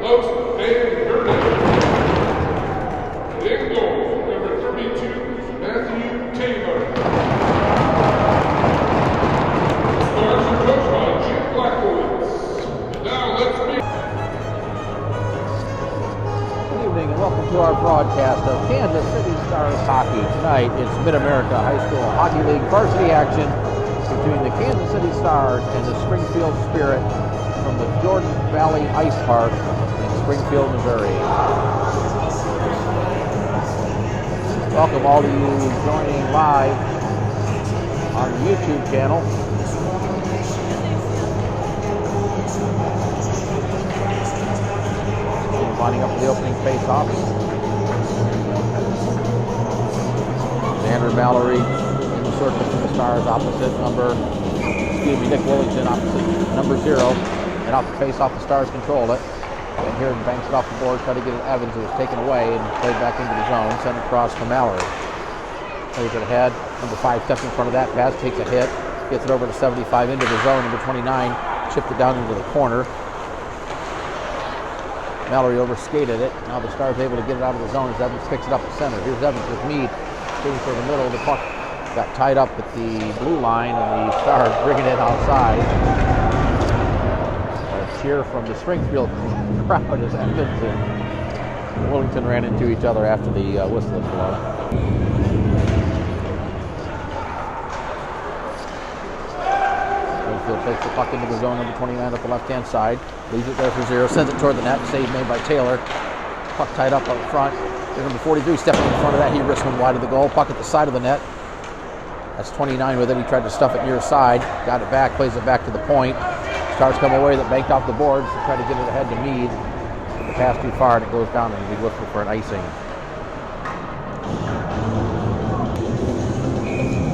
Looks David Burnett. And in goal, number 32, Matthew Taylor. Stars are coached by Jim Blackwoods. And now let's meet. Good evening and welcome to our broadcast of Kansas City Stars hockey. Tonight it's Mid-America High School Hockey League varsity action between the Kansas City Stars and the Springfield Spirit from the Jordan Valley Ice Park in Springfield, Missouri. Welcome all of you joining live on the YouTube channel. Lining up for the opening face-off. Xander Mallory in the circle for the Stars, Nick Willington opposite number 0. And off the face-off, the Stars controlled it. And here banks it off the board, trying to get it Evans, who was taken away and played back into the zone, sent across to Mallory. Plays it ahead. Number 5 steps in front of that pass, takes a hit, gets it over to 75 into the zone. Number 29 chipped it down into the corner. Mallory overskated it. Now the Stars able to get it out of the zone as Evans picks it up at center. Here's Evans with Meade skating for the middle. The puck got tied up at the blue line, and the Stars bringing it outside. A cheer from the Springfield crowd as Evans and Willington ran into each other after the whistle was blown. Takes the puck into the zone, number 29 at the left-hand side. Leaves it there for 0, sends it toward the net. Save made by Taylor. Puck tied up front. There's number 43 stepping in front of that. He risked one wide of the goal. Puck at the side of the net. That's 29 with it. He tried to stuff it near side. Got it back, plays it back to the point. Stars come away that banked off the boards to try to get it ahead to Meade. The pass too far and it goes down and we look for an icing.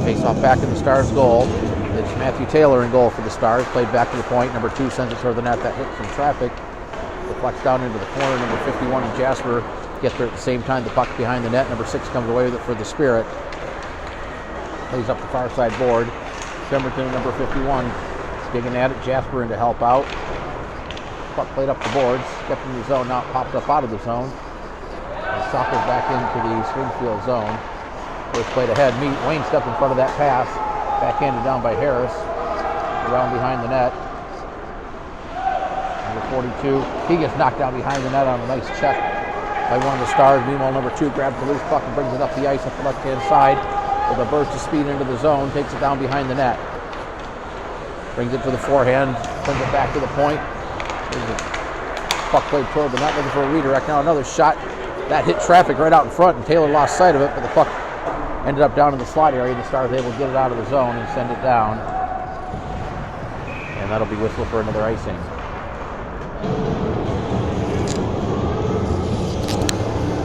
Face off back in the Stars' goal. It's Matthew Taylor in goal for the Stars. Played back to the point. Number 2 sends it toward the net. That hit from traffic. Deflects down into the corner. Number 51 and Jasper get there at the same time. The puck behind the net. Number 6 comes away with it for the Spirit. Plays up the far side board. Pemberton, number 51, digging at it. Jasper in to help out. Puck played up the boards. Kept in the zone. Now it popped up out of the zone. And sockers back into the Springfield zone. First played ahead. Wayne stepped in front of that pass. Backhanded down by Harris, around behind the net. Number 42, he gets knocked down behind the net on a nice check by one of the Stars. Meanwhile, number 2 grabs the loose puck and brings it up the ice up the left-hand side with a burst of speed into the zone, takes it down behind the net. Brings it to the forehand, sends it back to the point. Puck played toward the net, looking for a redirect. Now another shot. That hit traffic right out in front, and Taylor lost sight of it, but the puck ended up down in the slot area. The Stars able to get it out of the zone and send it down. And that'll be whistled for another icing.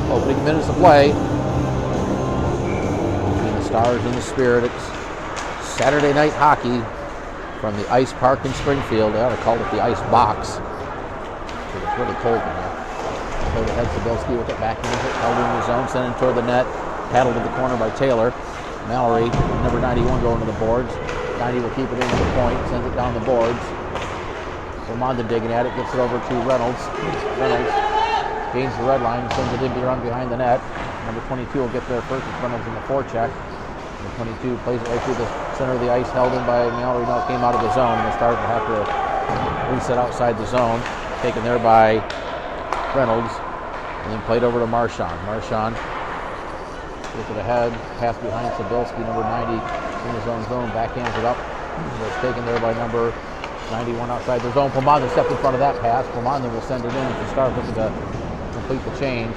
Opening minutes of play between the Stars and the Spirit. It's Saturday night hockey from the Ice Park in Springfield. They ought to call it the Ice Box, because it's really cold in here. Played ahead, Sabilski with it back in it, held in the zone, sent it toward the net. Paddled to the corner by Taylor. Mallory, number 91, going to the boards. 90 will keep it into the point, sends it down the boards. Lamonda digging at it, gets it over to Reynolds. Reynolds gains the red line, sends it in behind the net. Number 22 will get there first. It's Reynolds in the forecheck. Number 22 plays it right through the center of the ice, held in by Mallory. Now it came out of the zone, and the Stars will have to reset outside the zone. Taken there by Reynolds, and then played over to Marchand. Marchand gets it ahead, pass behind Sabilski, number 90 in his own zone, backhands it up. It's taken there by number 91 outside the zone. Pomanda stepped in front of that pass. Pomanda will send it in as the Stars looking to complete the change.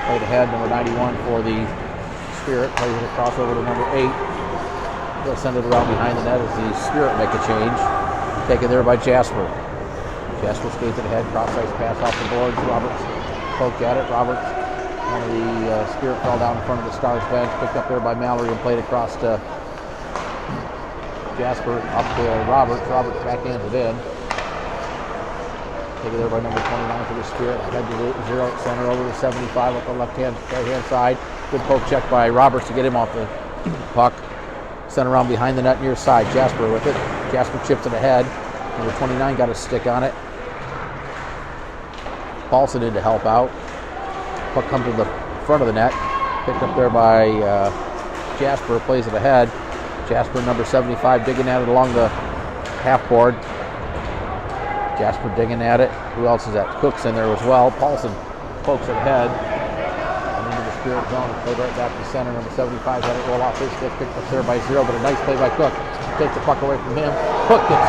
Played ahead, number 91 for the Spirit, plays it across over to number 8. They'll send it around behind the net as the Spirit make a change. Taken there by Jasper. Jasper skates it ahead, cross-ice pass off the boards. Roberts poked at it. Roberts, one of the Spirit fell down in front of the Stars bench, picked up there by Mallory and played across to Jasper, up to Roberts. Roberts backhands it in. Taken there by number 29 for the Spirit. Head to 0 at center over to 75 up the right-hand side. Good poke check by Roberts to get him off the puck. Sent around behind the net near side. Jasper with it. Jasper chips it ahead. Number 29 got a stick on it. Paulson in to help out. Puck comes to the front of the net. Picked up there by Jasper, plays it ahead. Jasper, number 75, digging at it along the half board. Jasper digging at it. Who else is that? Cook's in there as well. Paulson pokes it ahead. And into the Spirit zone. Played right back to the center. Number 75 had it roll off his stick. Picked up there by Zero, but a nice play by Cook. Takes the puck away from him. Cook gets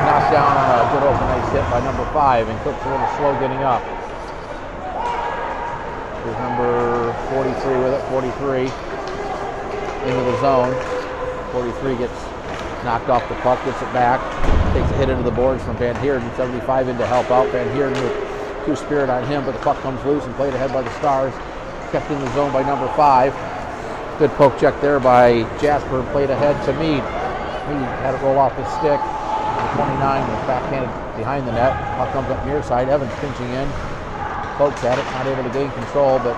knocked down on a good open ice hit by number 5, and Cook's a little slow getting up. There's number 43 with it. 43 into the zone. 43 gets knocked off the puck, gets it back, takes a hit into the boards from Van Heerden. 75 in to help out. Van Heerden with 2 Spirit on him, but the puck comes loose and played ahead by the Stars. Kept in the zone by number 5. Good poke check there by Jasper. Played ahead to Mead. Mead had it roll off his stick. Number 29 was backhanded behind the net. Puck comes up near side. Evans pinching in. Pokes at it, not able to gain control, but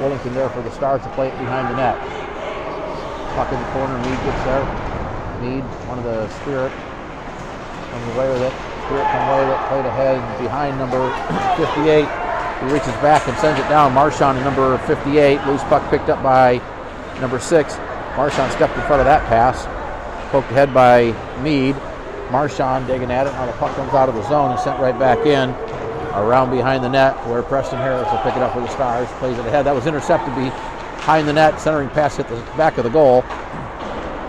Willington there for the Stars to play it behind the net. Puck in the corner, Mead gets there. Mead, one of the Spirit, comes away with it. Spirit comes away with it, played ahead behind number 58. He reaches back and sends it down. Marchand and number 58. Loose puck picked up by number 6. Marchand stepped in front of that pass. Poked ahead by Mead. Marchand digging at it. Now the puck comes out of the zone and sent right back in. Around behind the net where Preston Harris will pick it up for the Stars. Plays it ahead. That was intercepted behind the net. Centering pass hit the back of the goal.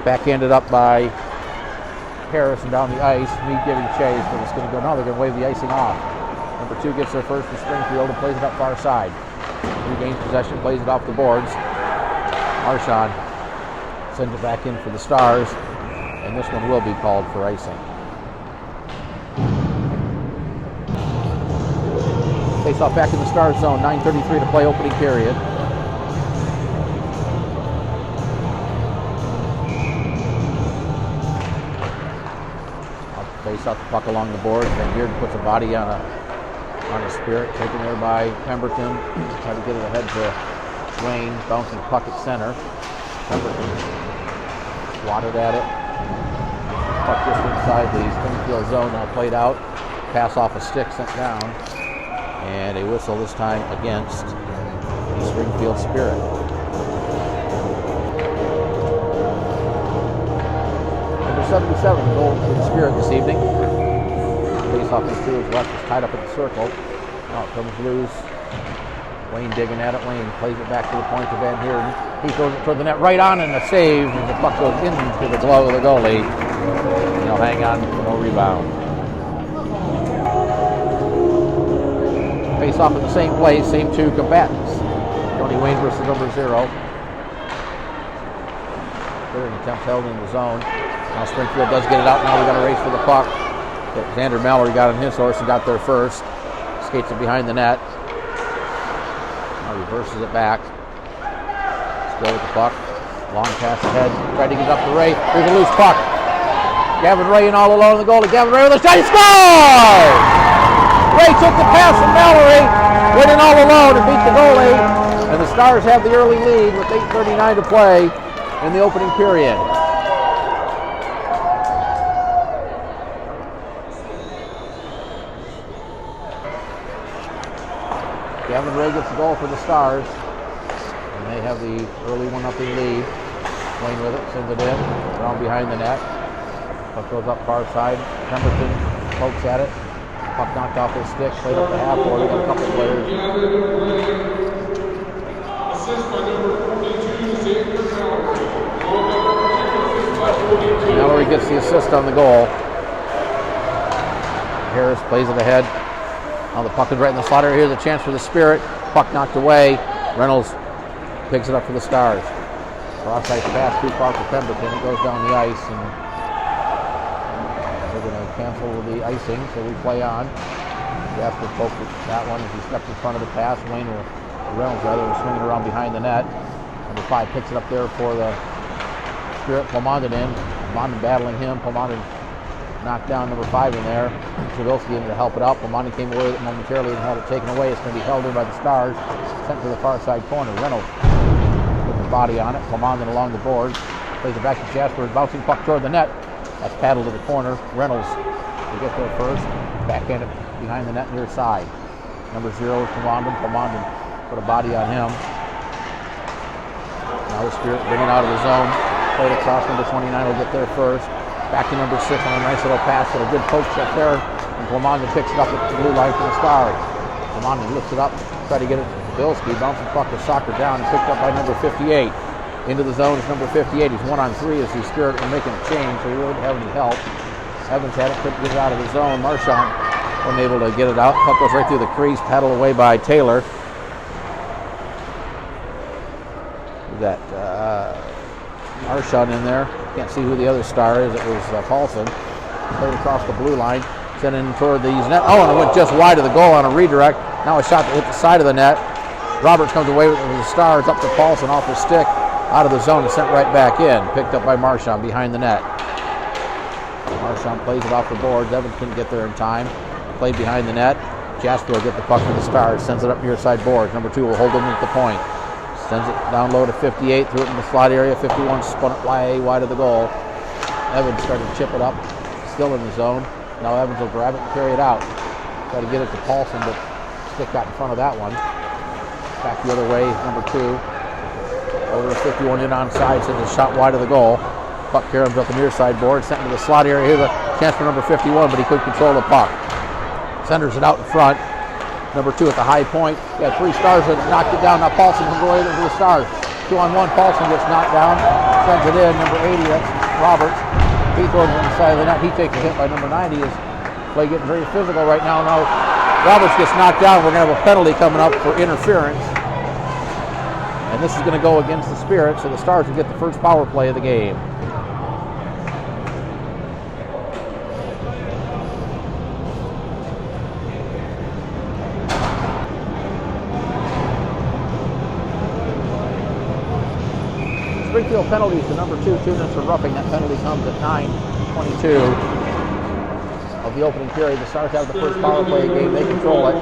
Backhanded up by Harris and down the ice. Mead giving chase, but it's going to go. Now they're going to wave the icing off. Number 2 gets there first for Springfield and plays it up far side. Regains possession, plays it off the boards. Marchand sends it back in for the Stars, and this one will be called for icing. Face off back in the Stars zone. 9:33 to play, opening period. Face off the puck along the board. Van Heerden puts a body on a Spirit, taken there by Pemberton. Try to get it ahead to Wayne, bouncing puck at center. Pemberton swatted at it. Puck just inside the Springfield zone, now played out. Pass off a stick, sent down. And a whistle this time against the Springfield Spirit. Number 77 goal for the Spirit this evening. Face off into his left is tied up at the circle. Now it comes loose. Wayne digging at it. Wayne plays it back to the point to Van Heerden. He throws it toward the net, right on, and a save. And the puck goes into the glove of the goalie. And he'll hang on for no rebound. Face off in the same place, same 2 combatants. Tony Wayne versus number 0. Third attempt held in the zone. Now Springfield does get it out. Now we got to race for the puck. Xander Mallory got on his horse and got there first. Skates it behind the net. Now reverses it back. Let's go with the puck. Long pass ahead. Tried to get up to Ray. Here's a loose puck. Gavin Ray in all alone in the goal. Gavin Ray with a shot. He scores! Ray took the pass from Mallory. Went in all alone and beat the goalie. And the Stars have the early lead with 8:39 to play in the opening period. Gavin Ray gets the goal for the Stars, and they have the early 1-0 lead. Wayne with it, sends it in, around behind the net. Puck goes up far side. Pemberton pokes at it. Puck knocked off his stick, played up the half board. We got a couple of players. Assist by number 42, Xander Mallory. Mallory gets the assist on the goal. Harris plays it ahead. Now the puck is right in the slot area. Here's a chance for the Spirit. Puck knocked away. Reynolds picks it up for the Stars. Cross-ice pass too far for Pemberton. It goes down the ice, and they're going to cancel the icing, so we play on. Jasper poked at that one as he stepped in front of the pass. Reynolds was swinging around behind the net. Number 5 picks it up there for the Spirit. Pomondon in. Pomondon battling him. Pomondon knocked down number 5 in there. Travilski in to help it out. Pomondon came away with it momentarily and had it taken away. It's going to be held in by the Stars. Sent to the far side corner. Reynolds put his body on it. Pomondon along the boards. Plays it back to Jasper. Bouncing puck toward the net. That's paddled to the corner. Reynolds will get there first. Backhand it behind the net near side. Number 0 is Pomondon. Pomondon put a body on him. Now the Spirit bring it out of the zone. Play it across. Number 29 will get there first. Back to number 6 on a nice little pass with a good poke check there. And Pomondon picks it up at the blue line for the Stars. Pomondon lifts it up, try to get it to Bilski. Bouncing puck with soccer down and picked up by number 58. Into the zone is number 58. He's 1-on-3 as the Spirit are making a change, so he really didn't have any help. Evans had it, couldn't get it out of the zone. Marchand wasn't able to get it out. Puck goes right through the crease, paddled away by Taylor. We got Marchand in there. Can't see who the other Star is. It was Paulson. Played across the blue line, sent in toward the net. Oh, and it went just wide of the goal on a redirect. Now a shot that hit the side of the net. Roberts comes away with the Stars up to Paulson off his stick, out of the zone and sent right back in. Picked up by Marchand behind the net. Marchand plays it off the boards. Evans couldn't get there in time. Played behind the net. Jasper will get the puck for the Stars. Sends it up near side boards. Number 2 will hold him at the point. Sends it down low to 58. Threw it in the slot area. 51 spun it wide of the goal. Evans started to chip it up. Still in the zone. Now Evans will grab it and carry it out. Try to get it to Paulson, but stick got in front of that one. Back the other way, number 2. Over to 51 in onside. Sends a shot wide of the goal. Puck caroms up the near side board. Sent into the slot area. Here's a chance for number 51, but he couldn't control the puck. Centers it out in front. Number 2 at the high point. He had 3 Stars that knocked it down. Now Paulson comes away to the Stars. 2-on-1. Paulson gets knocked down. Sends it in. Number 80, that's Roberts. He throws it on the side of the net. He takes a hit by number 90. His play getting very physical right now. Now Roberts gets knocked down. We're going to have a penalty coming up for interference. And this is going to go against the Spirit, so the Stars will get the first power play of the game. Springfield penalties to number 2, 2 minutes for roughing. That penalty comes at 9:22 of the opening period. The Stars have the first power play game. They control it.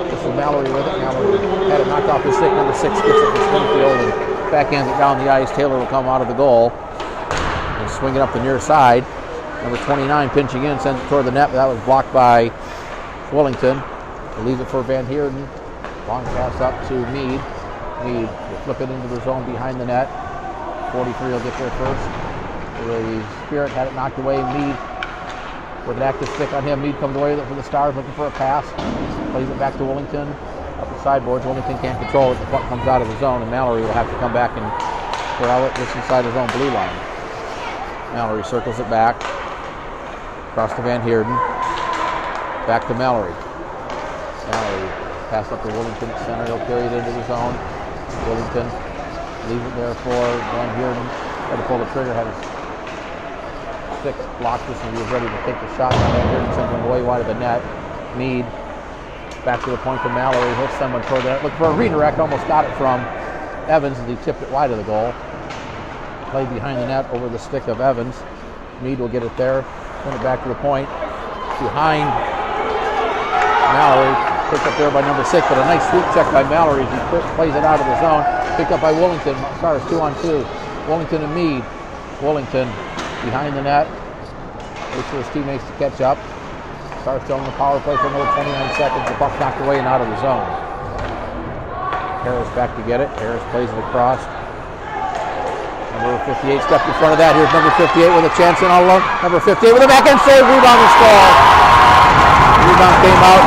This is Mallory with it. Mallory had it knocked off his stick. Number 6 gets it to Springfield and backhands it down the ice. Taylor will come out of the goal and swing it up the near side. Number 29 pinching in, sends it toward the net, but that was blocked by Wellington. He leaves it for Van Heerden. Long pass up to Meade. Meade will flip it into the zone behind the net. 43 will get there first. The Spirit had it knocked away. Meade with an active stick on him. Meade comes away with it for the Stars, looking for a pass. Plays it back to Wellington. Up the sideboards. Wellington can't control it. The puck comes out of the zone, and Mallory will have to come back and corral it just inside his own blue line. Mallory circles it back. Across to Van Heerden. Back to Mallory. Mallory pass up to Wellington at center. He'll carry it into the zone. Wellington leaves it there for Van Heerden. Had to pull the trigger. Had his stick blocked this, and he was ready to take the shot. Van Heerden sends him way wide of the net. Meade back to the point to Mallory. He'll send one toward the net. Looking for a redirect. Almost got it from Evans as he tipped it wide of the goal. Play behind the net over the stick of Evans. Meade will get it there. Send it back to the point. Behind Mallory. Picked up there by number 6, but a nice sweep check by Mallory as he plays it out of the zone. Picked up by Wellington. Stars 2-on-2. Wellington and Meade. Wellington behind the net. Waits for his teammates to catch up. Stars still in the power play for another 29 seconds. The puck knocked away and out of the zone. Harris back to get it. Harris plays it across. Number 58 stepped in front of that. Here's number 58 with a chance in all alone. Number 58 with a backhand save. Rebound and score. Rebound came out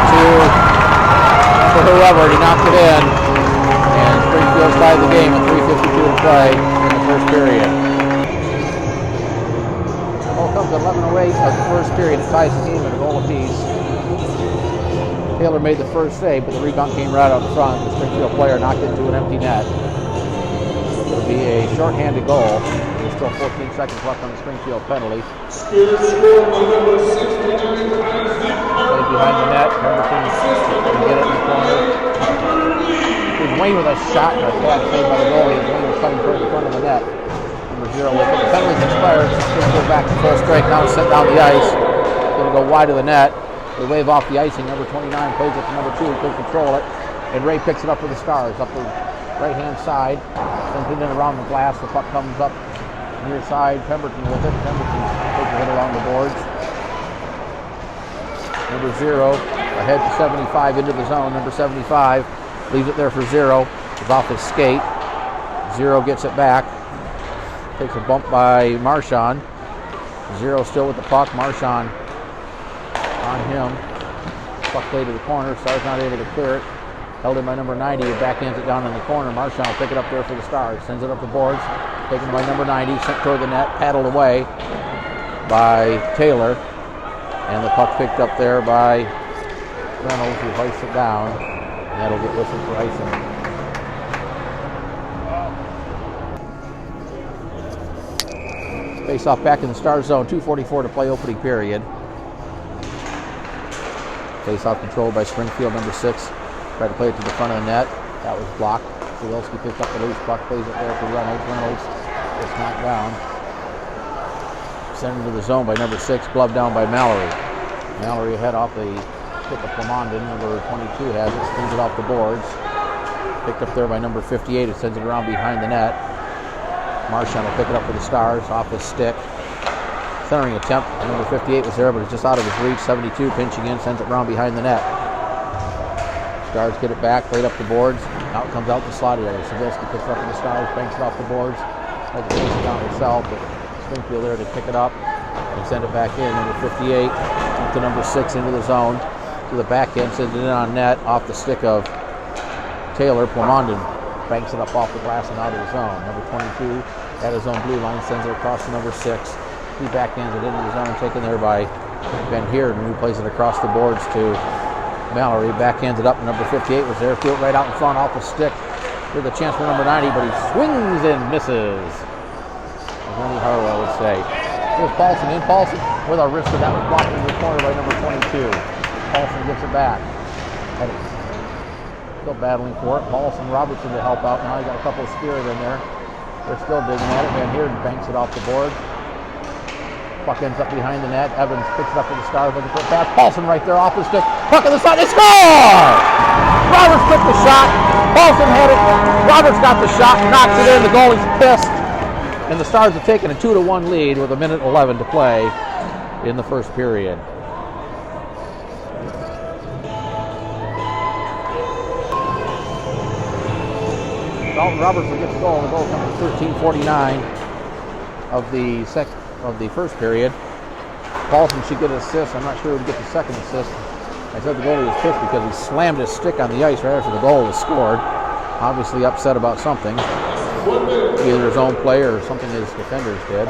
for whoever. He knocked it in. And Springfield's tied the game with 3:52 to play in the first period. Ball comes 11:08 of the first period. It ties the game at a goal apiece. Taylor made the first save, but the rebound came right out front. The Springfield player knocked it into an empty net. It'll be a shorthanded goal. There's still 14 seconds left on the Springfield penalty. Played behind the net. Pemberton can get it in the corner. Here's Wayne with a shot and a bad save by the goalie. Wayne was coming toward the front of the net. Number 0 with it. The penalty's expired. Springfield back to full strength. Now it's sent down the ice. Going to go wide of the net. They wave off the icing. Number 29 plays it to number 2. Couldn't control it. And Ray picks it up for the Stars. Up the right-hand side. Sends it in around the glass. The puck comes up near side. Pemberton with it. Pemberton takes a hit along the boards. Number 0 ahead to 75 into the zone. Number 75 leaves it there for Zero. It's off his skate. Zero gets it back. Takes a bump by Marshawn. Zero still with the puck. Marshawn on him. Puck play to the corner. Stars not able to clear it. Held in by number 90. He backhands it down in the corner. Marshawn will pick it up there for the Stars. Sends it up the boards. Taken by number 90. Sent toward the net. Paddled away by Taylor. And the puck picked up there by Reynolds, who hoists it down. And that'll get whistled for icing. Face off back in the Star zone. 2:44 to play, opening period. Face off controlled by Springfield, number 6. Tried to play it to the front of the net. That was blocked. Zawilski picked up the loose puck, plays it there for Reynolds. Reynolds gets knocked down. Sent into the zone by number 6, gloved down by Mallory. Mallory ahead off the pick of Plamondon. Number 22 has it, spins it off the boards. Picked up there by number 58, who sends it around behind the net. Marshawn will pick it up for the Stars off his stick. Centering attempt. Number 58 was there, but it's just out of his reach. 72 pinching in, sends it around behind the net. Stars get it back, played up the boards. Now it comes out the slot area. Zawilski picks it up for the Stars, banks it off the boards. Has to chase it down himself, but Springfield there to pick it up and send it back in. Number 58 up to number 6 into the zone. To the back end, sends it in on net off the stick of Taylor. Plamondon banks it up off the glass and out of the zone. Number 22 at his own blue line, sends it across to number 6. He backhands it into the zone, taken there by Ben Heerden, who plays it across the boards to Mallory. Backhands it up, and number 58 was there. Threw it right out in front off the stick. With a chance for number 90, but he swings and misses. As Lenny Harwell would say. Here's Paulson in. Paulson with a wrister that was blocked in the corner by number 22. Paulson gets it back. Still battling for it. Paulson, Robertson to help out. Now he got a couple of Spirit in there. They're still digging at it. Van Heerden banks it off the board. Puck ends up behind the net. Evans picks it up for the Stars, looking for a pass. Paulson right there off the stick. Puck on the side. They score! Roberts took the shot. Paulson had it. Roberts got the shot, knocks it in. The goalie's pissed. And the Stars have taken a 2-1 lead with 1:11 to play in the first period. Dalton Robertson gets the goal. The goal comes to 13:49 of the first period. Paulson should get an assist. I'm not sure he would get the second assist. I said the goalie was pissed because he slammed his stick on the ice right after the goal was scored. Obviously upset about something. Either his own play or something his defenders did.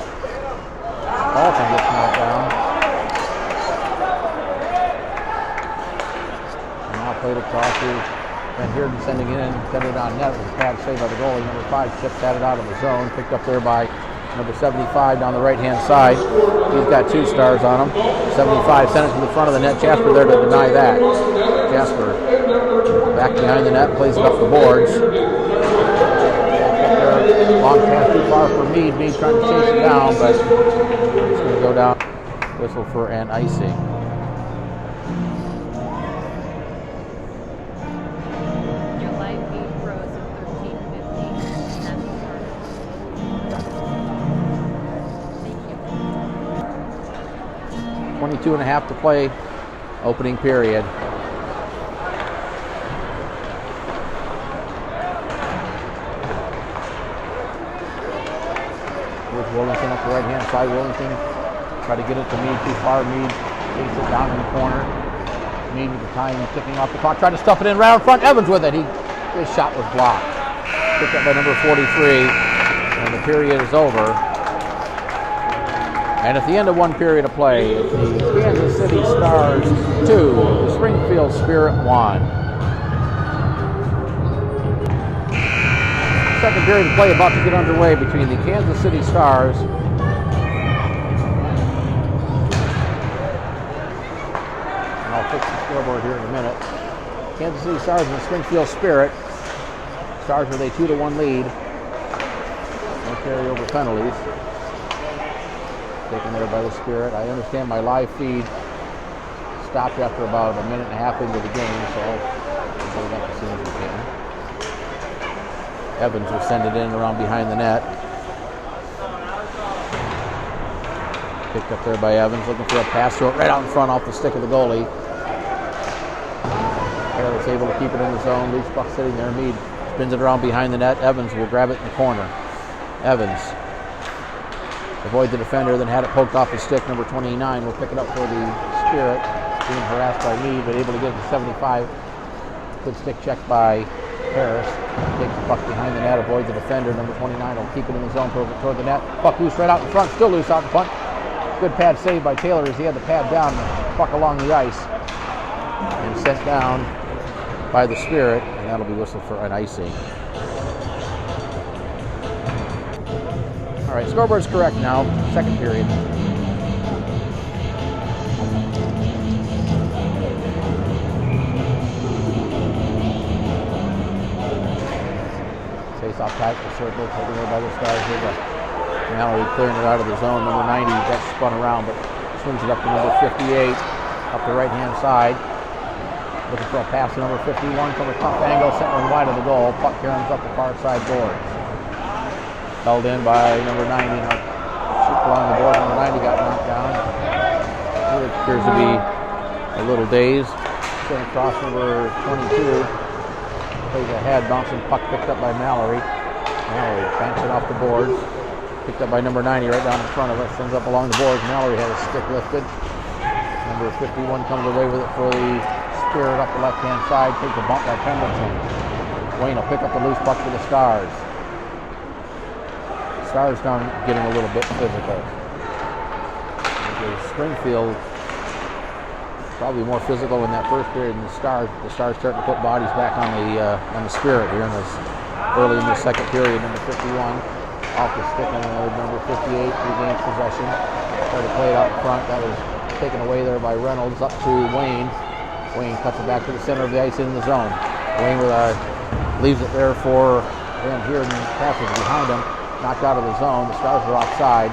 Paulson gets knocked down. And now played across here. Van Heerden sending it in, sending it on net. It was a bad save by the goalie. Number 5 chips had it out of the zone. Picked up there by number 75 down the right-hand side. He's got 2 Stars on him. 75 sent it to the front of the net. Jasper there to deny that. Jasper back behind the net, plays it up the boards. Long pass too far for Meade. Meade trying to chase it down, but it's going to go down. Whistle for an icing. Your live feed froze at 13:50. 22.5 to play, opening period. Here's Willington up the right-hand side. Willington try to get it to Meade too far. Meade takes it down in the corner. Meade with the time ticking off the clock. Tried to stuff it in right out front. Evans with it. His shot was blocked. Picked up by number 43, and the period is over. And at the end of one period of play, it's the Kansas City Stars 2, the Springfield Spirit 1. Second period of play about to get underway between the Kansas City Stars and I'll fix the scoreboard here in a minute. Kansas City Stars and the Springfield Spirit. Stars with a 2-1 lead. No carryover penalties. Taken there by the Spirit. I understand my live feed stopped after about a minute and a half into the game, so I'll go back as soon as we can. Evans will send it in around behind the net. Picked up there by Evans, looking for a pass to it right out in front off the stick of the goalie. Harris able to keep it in the zone. Loose puck sitting there. Mead spins it around behind the net. Evans will grab it in the corner. Evans avoids the defender, then had it poked off his stick. Number 29 will pick it up for the Spirit. Being harassed by Mead, but able to get it to 75. Good stick check by Harris. Takes the puck behind the net, avoids the defender. Number 29 will keep it in the zone toward the net. Puck loose right out in front, still loose out in front. Good pad save by Taylor as he had the pad down, puck along the ice. And sent down by the Spirit, and that'll be whistled for an icing. All right, scoreboard's correct now, second period. Face-off tight for circle, taken away by the Stars. Here's Mallory clearing it out of the zone. Number 90 got spun around, but swings it up to number 58, up the right-hand side. Looking for a pass to number 51 from a tough angle, centering wide of the goal. Puck carries up the far side boards. Held in by number 90. Shoot along the board. Number 90 got knocked down. He appears to be a little dazed. Sent across number 22. Plays ahead, bouncing puck picked up by Mallory. Mallory banks it off the boards. Picked up by number 90 right down in front of us. Sends up along the boards. Mallory had his stick lifted. Number 51 comes away with it for the Spirit up the left-hand side. Takes a bump by Pendleton. Wayne will pick up the loose puck for the Stars. Stars down getting a little bit physical. Springfield probably more physical in that first period than the Stars. The Stars starting to put bodies back on the Spirit here in this early in the second period. Number 51 off the stick on number 58 regains possession. Tried to play it out front. That was taken away there by Reynolds up to Wayne. Wayne cuts it back to the center of the ice in the zone. Wayne leaves it there for Van Heerden. Passes behind him. Knocked out of the zone. The Stars are offside.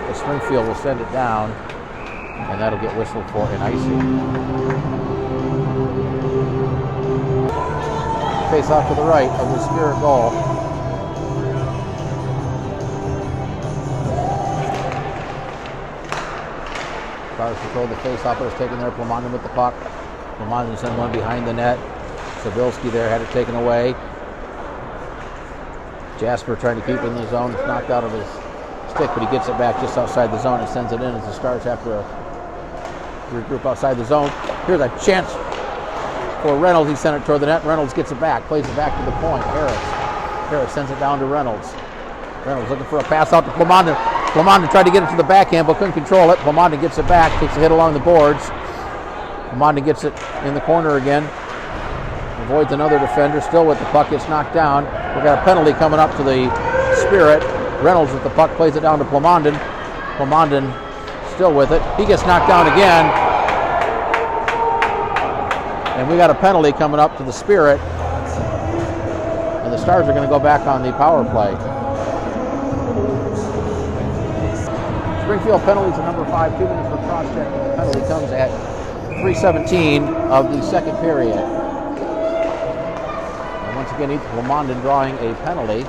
The Springfield will send it down, and that'll get whistled for an icing. Face off to the right of the Spirit goal. Stars control the face-off. It was taken there. Plamondon with the puck. Plamondon sent one behind the net. Sabilski there had it taken away. Jasper trying to keep it in the zone. It's knocked out of his stick, but he gets it back just outside the zone and sends it in as the Stars have to regroup outside the zone. Here's a chance for Reynolds. He sent it toward the net. Reynolds gets it back. Plays it back to the point. Harris sends it down to Reynolds. Reynolds looking for a pass out to Plamondon. Plamondon tried to get it to the backhand, but couldn't control it. Plamondon gets it back, takes a hit along the boards. Plamondon gets it in the corner again. Avoids another defender, still with the puck, gets knocked down. We've got a penalty coming up to the Spirit. Reynolds with the puck, plays it down to Plamondon. Plamondon still with it. He gets knocked down again. And we got a penalty coming up to the Spirit. And the Stars are going to go back on the power play. Springfield penalties at number 5, 2 minutes for cross-check. The penalty comes at 3:17 of the second period. And once again, Plamondon drawing a penalty.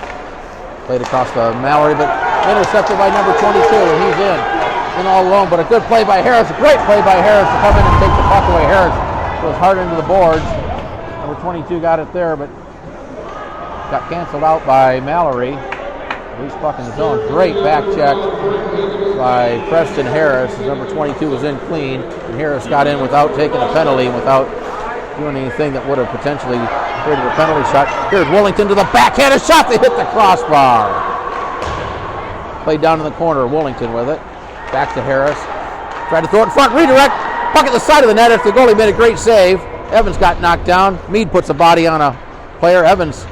Played across to Mallory, but intercepted by number 22, and he's in all alone. But a good play by Harris, a great play by Harris to come in and take the puck away. Harris goes hard into the boards. Number 22 got it there, but got canceled out by Mallory. Loose puck in the zone. Great back check by Preston Harris. Number 22 was in clean, and Harris got in without taking a penalty, without doing anything that would have potentially created a penalty shot. Here's Willington to the backhanded shot. They hit the crossbar. Played down in the corner. Willington with it. Back to Harris. Tried to throw it in front. Redirect. Puck at the side of the net after the goalie made a great save. Evans got knocked down. Mead puts a body on a player. Evans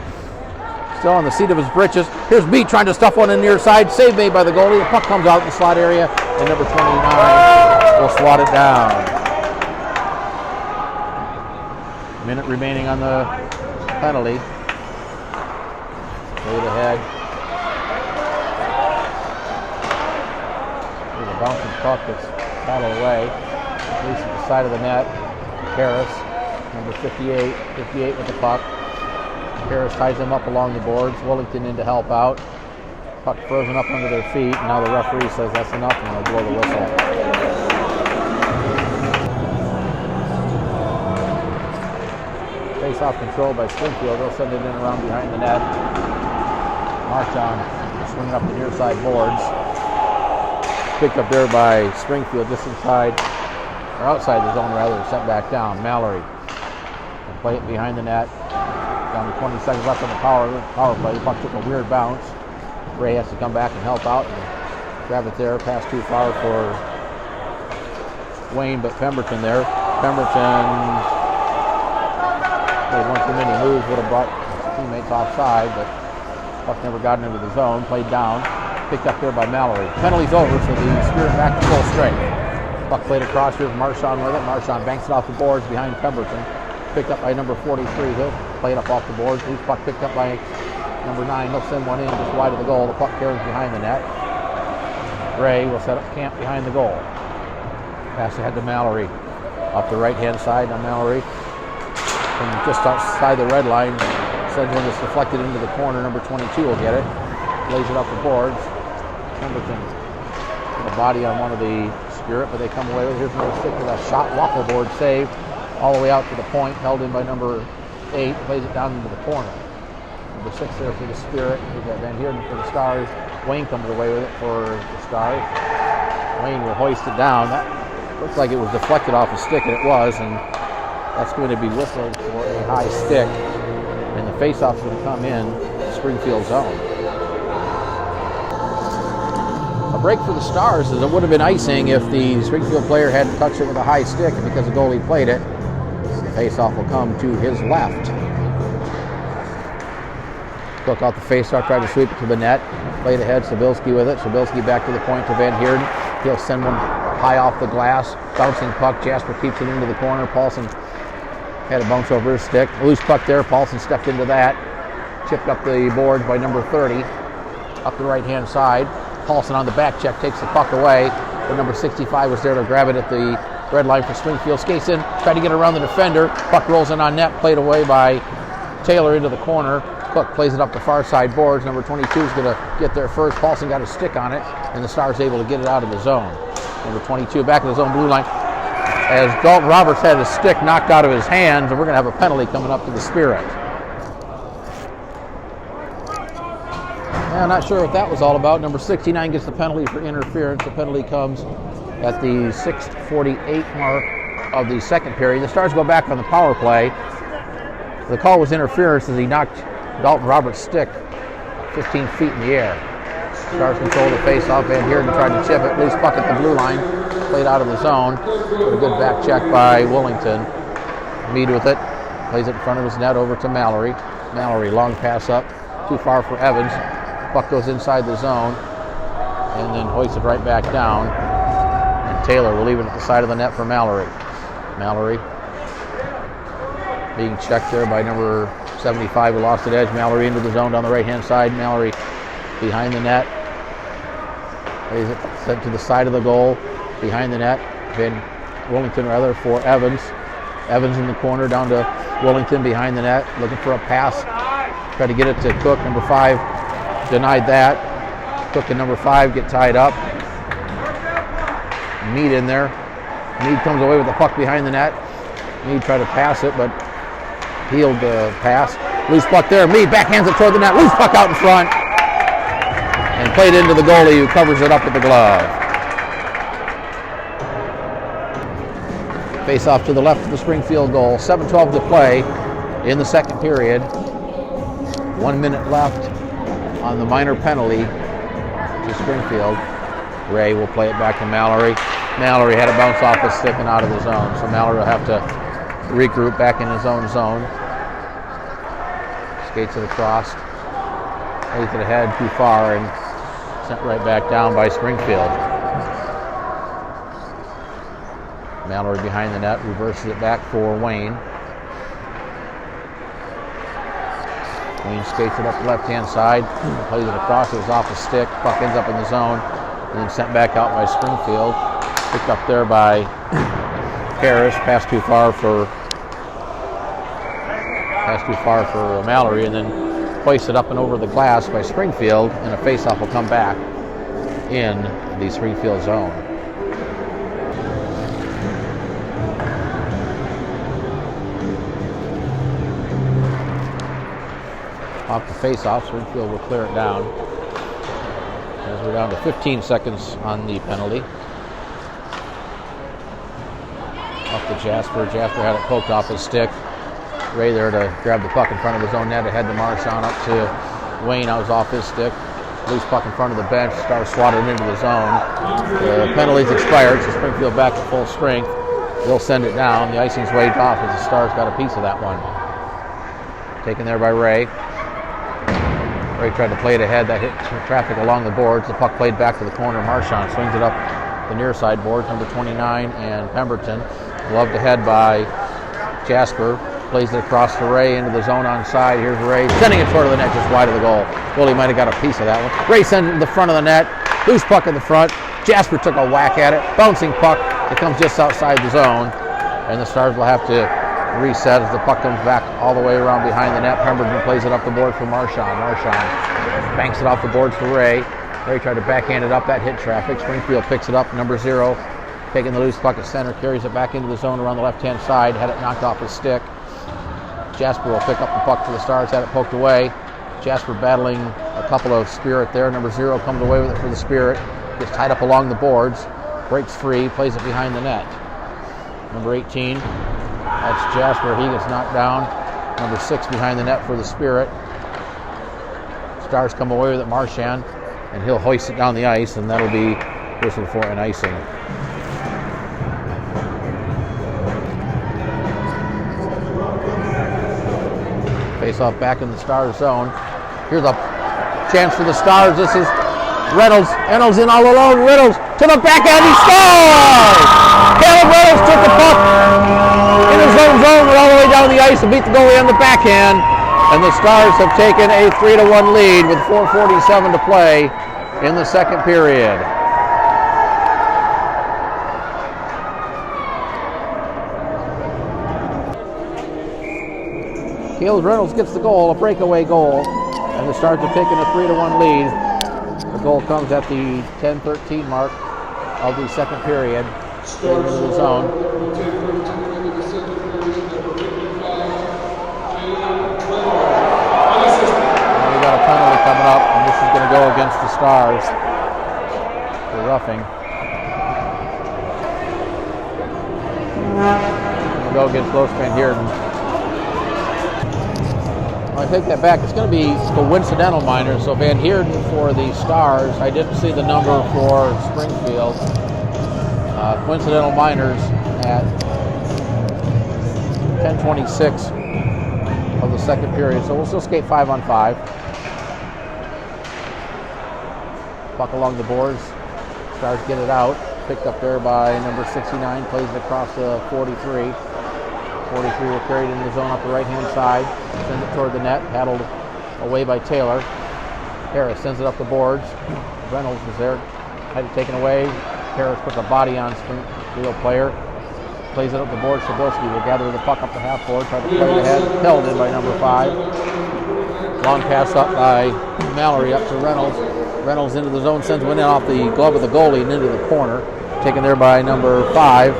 still on the seat of his britches. Here's Mead trying to stuff one in the near side. Save made by the goalie. The puck comes out in the slot area, and number 29 will swat it down. Minute remaining on the penalty. Played ahead. There's a bouncing puck that's battled away. At least at the side of the net. Harris, number 58 with the puck. Harris ties him up along the boards. Willington in to help out. Puck frozen up under their feet. And now the referee says that's enough, and they'll blow the whistle. Face-off controlled by Springfield. They'll send it in around behind the net. Marchand swinging up the near side boards. Picked up there by Springfield, just inside, or outside the zone rather, sent back down. Mallory will play it behind the net. Down to 20 seconds left on the power play. The puck took a weird bounce. Ray has to come back and help out and grab it there. Pass too far for Wayne, but Pemberton there. Pemberton played one too many moves, would have brought his teammates offside, but puck never got into the zone. Played down. Picked up there by Mallory. Penalty's over, so the Spirit back to full strength. Puck played across here. Marchand with it. Marchand banks it off the boards behind Pemberton. Picked up by number 43. He'll play it up off the boards. Loose puck picked up by number 9. He'll send one in just wide of the goal. The puck carries behind the net. Ray will set up camp behind the goal. Pass ahead to Mallory. Up the right-hand side on Mallory. From just outside the red line. Sends one that's deflected into the corner. Number 22 will get it. Lays it up the boards. Pemberton put a body on one of the Spirit, but they come away with it. Here's number 6 with a shot waffle board save all the way out to the point, held in by number 8, plays it down into the corner. Number 6 there for the Spirit. We've got Van Heerden for the Stars. Wayne comes away with it for the Stars. Wayne will hoist it down. That looks like it was deflected off a stick, and it was, and that's going to be whistled for a high stick, and the face-off's going to come in Springfield zone. A break for the Stars, as it would have been icing if the Springfield player hadn't touched it with a high stick, and because the goalie played it, the face-off will come to his left. Took out the face-off, tried to sweep it to the net, played ahead, Sabilski with it. Sabilski back to the point to Van Heerden. He'll send one high off the glass, bouncing puck. Jasper keeps it into the corner. Paulson had a bounce over his stick. Loose puck there. Paulson stepped into that. Chipped up the boards by number 30. Up the right-hand side. Paulson on the back check takes the puck away. But number 65 was there to grab it at the red line for Springfield. Skates in, tried to get around the defender. Puck rolls in on net, played away by Taylor into the corner. Cook plays it up the far side boards. Number 22 is going to get there first. Paulson got a stick on it, and the Stars able to get it out of the zone. Number 22 back in the zone blue line. As Dalton Roberts had his stick knocked out of his hands, and we're going to have a penalty coming up to the Spirit. I'm not sure what that was all about. Number 69 gets the penalty for interference. The penalty comes at the 6:48 mark of the second period. The Stars go back on the power play. The call was interference as he knocked Dalton Roberts' stick 15 feet in the air. Stars control the face-off. Van Heerden tried to chip it. Loose puck at the blue line. Played out of the zone. But a good back check by Willington. Mead with it. Plays it in front of his net over to Mallory. Mallory, long pass up. Too far for Evans. Puck goes inside the zone. And then hoists it right back down. And Taylor will leave it at the side of the net for Mallory. Mallory being checked there by number 75 who lost at edge. Mallory into the zone down the right-hand side. Mallory behind the net. Plays it sent to the side of the goal. Behind the net. Van Willington rather for Evans. Evans in the corner down to Willington behind the net. Looking for a pass. Tried to get it to Cook. Number 5 denied that. Cook and number 5 get tied up. Mead in there. Mead comes away with the puck behind the net. Mead tried to pass it, but healed the pass. Loose puck there. Mead backhands it toward the net. Loose puck out in front. And played into the goalie who covers it up with the glove. Face off to the left of the Springfield goal. 7:12 to play in the second period. 1 minute left on the minor penalty to Springfield. Ray will play it back to Mallory. Mallory had a bounce off his stick and out of the zone, so Mallory will have to regroup back in his own zone. Skates it across. Lays it ahead too far and sent right back down by Springfield. Mallory behind the net, reverses it back for Wayne. Wayne skates it up the left-hand side, plays it across, it was off the stick, puck ends up in the zone, and then sent back out by Springfield. Picked up there by Harris, passed too far for Mallory, and then hoisted up and over the glass by Springfield, and a face-off will come back in the Springfield zone. off the face-off. Springfield will clear it down. As we're down to 15 seconds on the penalty. Up to Jasper. Jasper had it poked off his stick. Ray there to grab the puck in front of his own net. Ahead to Marchand, up to Wayne. That was off his stick. Loose puck in front of the bench. Stars swatted into the zone. The penalty's expired, so Springfield back to full strength. They'll send it down. The icing's waved off as the Stars got a piece of that one. Taken there by Ray. Ray tried to play it ahead. That hit traffic along the boards. The puck played back to the corner. Marchand swings it up the near side boards. Number 29 and Pemberton. Gloved ahead by Jasper. Plays it across to Ray into the zone on side. Here's Ray sending it toward the net just wide of the goal. Goalie might have got a piece of that one. Ray sends it to the front of the net. Loose puck in the front. Jasper took a whack at it. Bouncing puck. It comes just outside the zone. And the Stars will have to reset as the puck comes back all the way around behind the net. Pemberton plays it up the board for Marchand. Marchand banks it off the boards for Ray. Ray tried to backhand it up. That hit traffic. Springfield picks it up. Number 0 taking the loose puck at center. Carries it back into the zone around the left-hand side. Had it knocked off his stick. Jasper will pick up the puck for the Stars. Had it poked away. Jasper battling a couple of Spirit there. Number 0 comes away with it for the Spirit. Gets tied up along the boards. Breaks free. Plays it behind the net. Number 18. That's Jasper. He gets knocked down. Number 6 behind the net for the Spirit. Stars come away with it. Marchand. And he'll hoist it down the ice. And that'll be whistled for an icing. Face off back in the Stars zone. Here's a chance for the Stars. This is Reynolds. Reynolds in all alone. Reynolds to the backhand. He scores! Caleb Reynolds took the puck in his own zone all the way down the ice and beat the goalie on the backhand. And the Stars have taken a 3-1 lead with 4:47 to play in the second period. Caleb Reynolds gets the goal, a breakaway goal, and the Stars have taken a 3-1 lead. The goal comes at the 10:13 mark of the second period. Straight into the zone. Now we got a penalty coming up, and this is going to go against the Stars for roughing. We'll go against Los Van Heerden. I take that back. It's going to be coincidental minors. So Van Heerden for the Stars. I didn't see the number for Springfield. Coincidental minors at 10:26 of the second period. So we'll still skate 5-on-5. Puck along the boards. Stars get it out. Picked up there by number 69. Plays it across the 43. 43 will carry it in the zone up the right-hand side. Sends it toward the net. Paddled away by Taylor. Harris sends it up the boards. Reynolds is there. Had it taken away. Harris puts a body on Springfield player. Plays it up the board. Sabilski will gather the puck up the half board. Try to play it ahead. Held in by number 5. Long pass up by Mallory up to Reynolds. Reynolds into the zone. Sends one in off the glove of the goalie and into the corner. Taken there by number 5.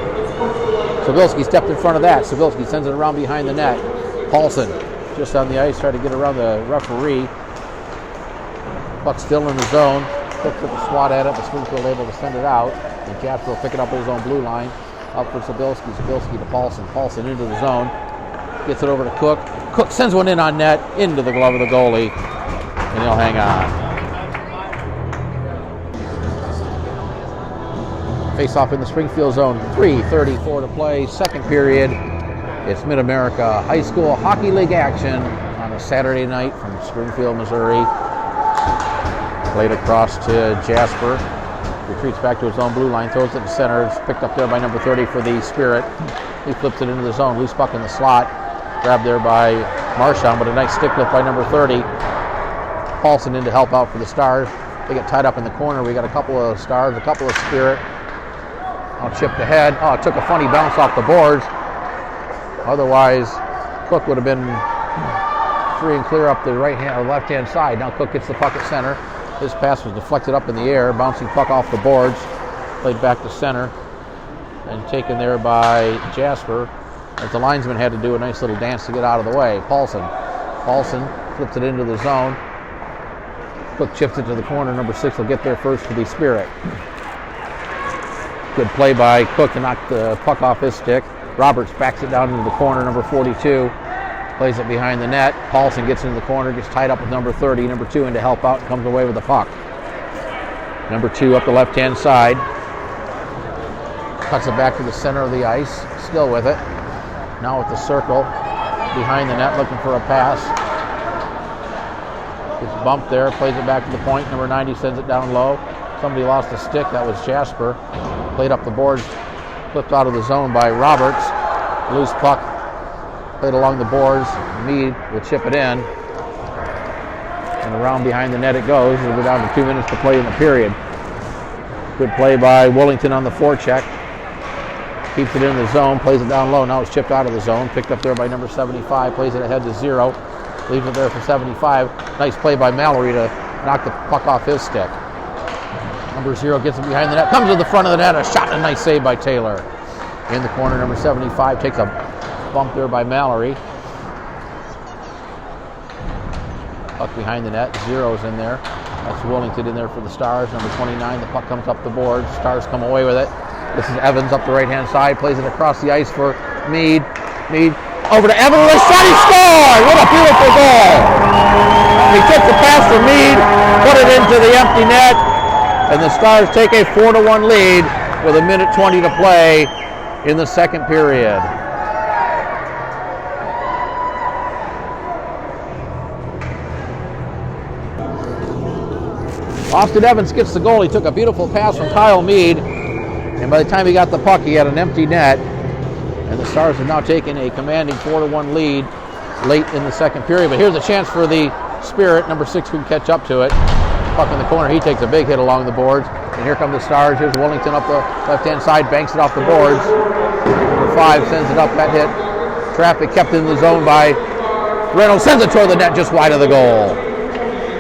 Sabilski stepped in front of that. Sabilski sends it around behind the net. Paulson just on the ice, trying to get around the referee. Puck still in the zone. Cook took a swat at it, but Springfield able to send it out. And Jasper will pick it up at his own blue line. Up for Sabilski. Sabilski to Paulson. Paulson into the zone. Gets it over to Cook. Cook sends one in on net, into the glove of the goalie. And he'll hang on. Face off in the Springfield zone. 3:34 to play. Second period. It's Mid-America High School Hockey League action on a Saturday night from Springfield, Missouri. Played across to Jasper. Retreats back to his own blue line. Throws it to center. It's picked up there by number 30 for the Spirit. He flips it into the zone. Loose puck in the slot. Grabbed there by Marchand, but a nice stick lift by number 30. Paulson in to help out for the Stars. They get tied up in the corner. We got a couple of Stars, a couple of Spirit. Chipped ahead. Oh, it took a funny bounce off the boards. Otherwise, Cook would have been free and clear up the right-hand or left-hand side. Now Cook gets the puck at center. His pass was deflected up in the air, bouncing puck off the boards. Played back to center and taken there by Jasper. As the linesman had to do a nice little dance to get out of the way. Paulson flips it into the zone. Cook chips it to the corner. Number 6 will get there first to the Spirit. Good play by Cook to knock the puck off his stick. Roberts backs it down into the corner. Number 42 plays it behind the net. Paulson gets into the corner, gets tied up with number 30. Number 2 in to help out and comes away with the puck. Number 2 up the left-hand side. Cuts it back to the center of the ice. Still with it. Now with the circle behind the net, looking for a pass. Gets bumped there, plays it back to the point. Number 90 sends it down low. Somebody lost a stick. That was Jasper. Played up the boards, flipped out of the zone by Roberts. Loose puck, played along the boards. Mead will chip it in. And around behind the net it goes. We'll go down to 2 minutes to play in the period. Good play by Willington on the forecheck. Keeps it in the zone, plays it down low. Now it's chipped out of the zone. Picked up there by number 75. Plays it ahead to 0. Leaves it there for 75. Nice play by Mallory to knock the puck off his stick. Number 0 gets it behind the net. Comes to the front of the net. A shot and a nice save by Taylor. In the corner, number 75 takes a bump there by Mallory. Puck behind the net. 0's in there. That's Willington in there for the Stars. Number 29. The puck comes up the board. Stars come away with it. This is Evans up the right-hand side. Plays it across the ice for Mead. Mead over to Evans with a shot. He scored! What a beautiful goal! He took the pass from Mead, put it into the empty net, and the Stars take a 4-1 lead with 1:20 to play in the second period. Austin Evans gets the goal. He took a beautiful pass from Kyle Mead, and by the time he got the puck, he had an empty net. And the Stars have now taken a commanding 4-1 lead late in the second period. But here's a chance for the Spirit. Number 6 can catch up to it. Puck in the corner. He takes a big hit along the boards. And here come the Stars. Here's Willington up the left-hand side. Banks it off the boards. Number 5 sends it up. That hit. Traffic kept in the zone by Reynolds. Sends it toward the net just wide of the goal.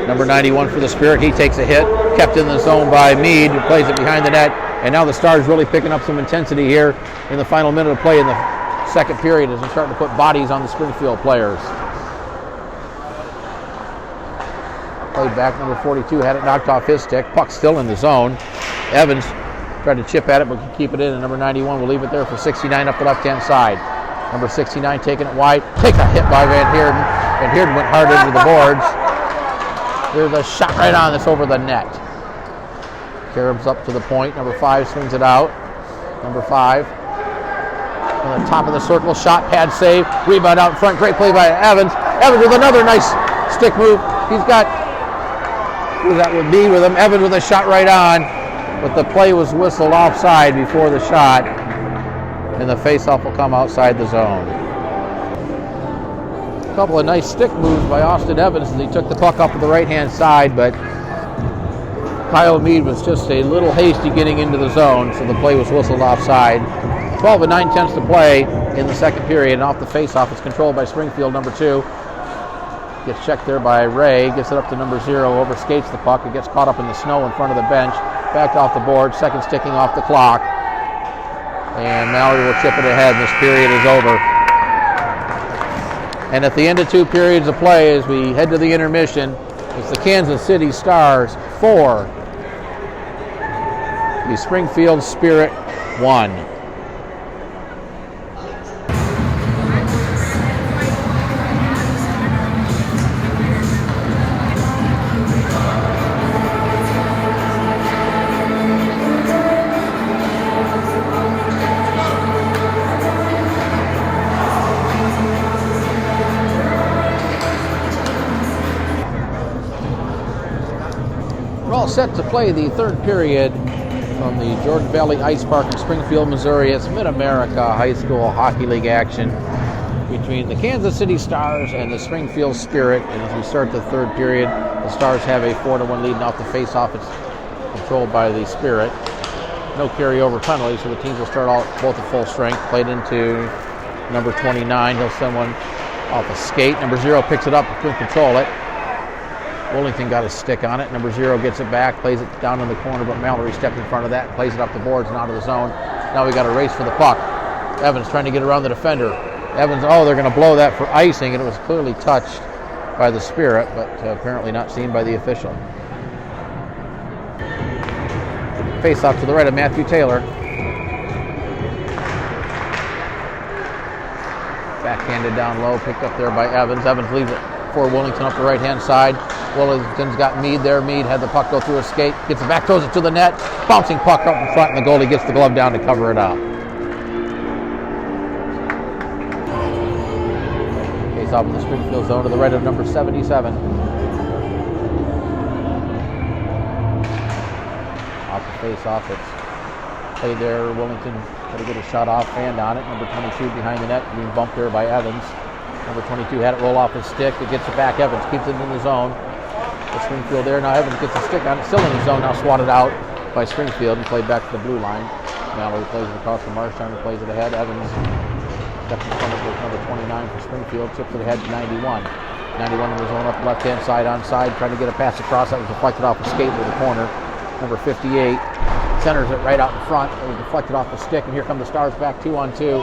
Number 91 for the Spirit. He takes a hit. Kept in the zone by Mead. Who plays it behind the net. And now the Stars really picking up some intensity here in the final minute of play in the second period as they're starting to put bodies on the Springfield players. Played back, number 42 had it knocked off his stick. Puck still in the zone. Evans tried to chip at it but can keep it in, and number 91 will leave it there for 69 up the left-hand side. Number 69 taking it wide. Takes a hit by Van Heerden. Van Heerden went hard into the boards. There's a shot right on this over the net. Caribs up to the point. Number 5 swings it out. Number 5 on the top of the circle. Shot, pad save. Rebound out in front. Great play by Evans. Evans with another nice stick move. He's got, who's that would be with him? Evans with a shot right on. But the play was whistled offside before the shot. And the faceoff will come outside the zone. A couple of nice stick moves by Austin Evans as he took the puck up to the right-hand side, but Kyle Mead was just a little hasty getting into the zone, so the play was whistled offside. 12 9/10 to play in the second period, and off the faceoff, it's controlled by Springfield. Number 2 gets checked there by Ray, gets it up to number 0, overskates the puck, it gets caught up in the snow in front of the bench, backed off the board, seconds ticking off the clock, and Mallory will chip it ahead, and this period is over. And at the end of 2 periods of play, as we head to the intermission, it's the Kansas City Stars 4, the Springfield Spirit 1. We're all set to play the third period from the Jordan Valley Ice Park in Springfield, Missouri. It's Mid-America High School Hockey League action between the Kansas City Stars and the Springfield Spirit. And as we start the third period, the Stars have a 4-1 lead, and off the face-off, it's controlled by the Spirit. No carryover penalties, so the teams will start out both at full strength. Played into number 29. He'll send one off a skate. Number 0 picks it up and couldn't control it. Willington got a stick on it. Number 0 gets it back, plays it down in the corner, but Mallory stepped in front of that, plays it up the boards and out of the zone. Now we got a race for the puck. Evans trying to get around the defender. Evans, they're going to blow that for icing, and it was clearly touched by the Spirit, but apparently not seen by the official. Face off to the right of Matthew Taylor. Backhanded down low, picked up there by Evans. Evans leaves it for Willington up the right-hand side. Willington's got Meade there. Meade had the puck go through his skate. Gets it back, throws it to the net. Bouncing puck up in front, and the goalie gets the glove down to cover it up. Face off in the Springfield zone to the right of number 77. Off the face-off, it's played there. Willington got to get a shot off, hand on it. Number 22 behind the net, being bumped there by Evans. Number 22 had it roll off his stick. It gets it back. Evans keeps it in the zone. The Springfield there. Now Evans gets the stick on it. Still in the zone. Now swatted out by Springfield and played back to the blue line. Mallory plays it across the Marshtown. Plays it ahead. Evans steps in front of number 29 for Springfield. Chips it ahead to 91. 91 in the zone up left-hand side onside. Trying to get a pass across. That was deflected off the skate to the corner. Number 58 centers it right out in front. It was deflected off the stick. And here come the Stars back 2-on-2.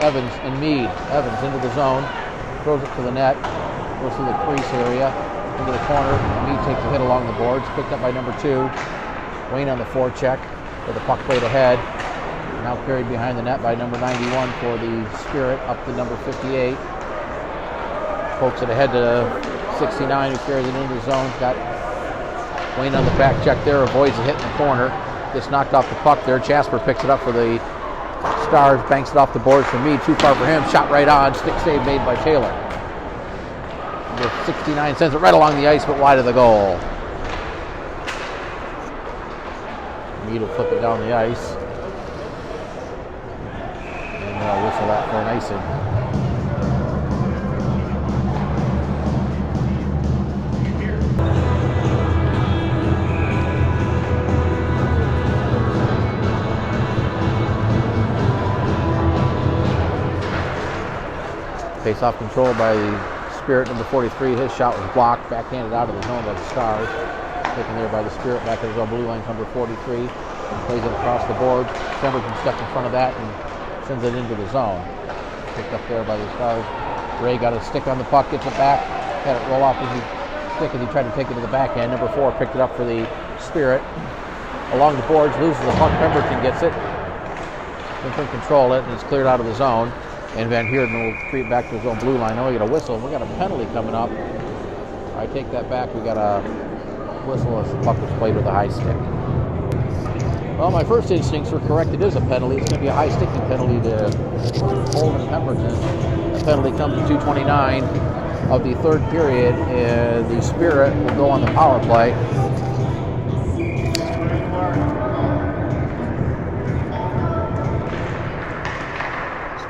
Evans and Meade. Evans into the zone. Throws it to the net, goes through the crease area, into the corner. Meade takes a hit along the boards, picked up by number 2. Wayne on the forecheck, with the puck played ahead. Now carried behind the net by number 91 for the Spirit, up to number 58. Pokes it ahead to 69, who carries it into the zone. Got Wayne on the back check there, avoids a hit in the corner. Gets knocked off the puck there. Jasper picks it up for the Stars, banks it off the boards for Meade. Too far for him. Shot right on. Stick save made by Taylor. Number 69 sends it right along the ice, but wide of the goal. Meade will flip it down the ice. And they'll whistle that for an icing. Face-off control by the Spirit, number 43. His shot was blocked, backhanded out of the zone by the Stars. Taken there by the Spirit, back at his own blue line, number 43. And plays it across the board. Pemberton stepped in front of that and sends it into the zone. Picked up there by the Stars. Ray got a stick on the puck, gets it back. Had it roll off his stick as he tried to take it to the backhand. Number 4 picked it up for the Spirit. Along the boards, loses the puck. Pemberton gets it. Can control it, and it's cleared out of the zone. And Van Heerden will creep back to his own blue line. Now we got a whistle. We got a penalty coming up. I take that back. We got a whistle as the puck was played with a high stick. Well, my first instincts were correct. It is a penalty. It's going to be a high sticking penalty to Holden Pemberton. The penalty comes to 2:29 of the third period. The Spirit will go on the power play.